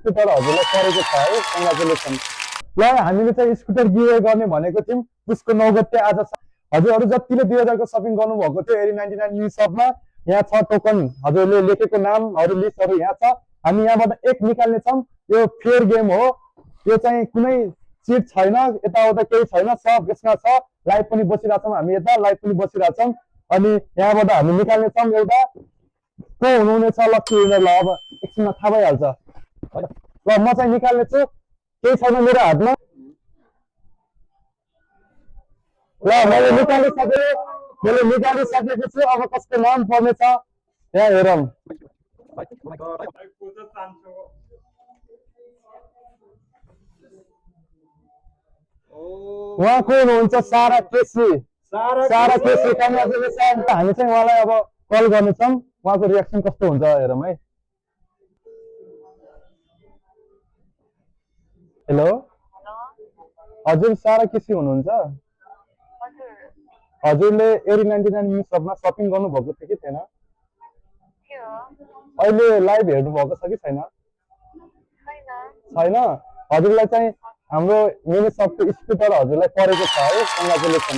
Scooter हजुरलाई परेको छ है, कङ्ग्रेचुलेसन। ल हामीले चाहिँ स्कुटर गिवे गर्ने भनेको थियौँ पुसको 9 गते आज। हजुरहरू जतिले 2000 को सपिङ गर्नुभएको थियो एरी 99 न्यू सपमा, यहाँ छ टोकन, हजुरले लेखेको नामहरू लिस्टहरू यहाँ छ। हामी यहाँबाट एक निकाल्ने छौँ। यो फेयर गेम हो, यो चाहिँ कुनै चिट छैन, यताउता केही छैन, सब यसमा छ। लाइभ पनि बसिरहेछौँ हामी, यता लाइभ पनि बसिरहेछौँ। अनि यहाँबाट हामी निकाल्ने छौँ एउटा को हुनुहुनेछ लक्की विनर। ल अब एकछिनमा थाहा भइहाल्छ। ल म चाहिँ निकाल्ने छु, केही छैन मेरो हातमा। ल मैले निकालिसकेको छु। अब कसको नाम पर्नेछ यहाँ हेरौँ। उहाँ को हुनुहुन्छ? सारा केसी। सारा केसी कङ्ग्रेचुलेसन। हामी चाहिँ उहाँलाई अब कल गर्नेछौँ, उहाँको रियाक्सन कस्तो हुन्छ हेरौँ है। हेलो हजुर, सारा केसी हुनुहुन्छ? हजुरले एरी 99 न्यू सपमा सपिङ गर्नुभएको थियो कि थिएन? अहिले लाइभ हेर्नु भएको छ कि छैन? छैन। हजुरलाई चाहिँ हाम्रो मिनी सपको स्कुटर हजुरलाई परेको छ है, कङ्ग्रेचुलेसन।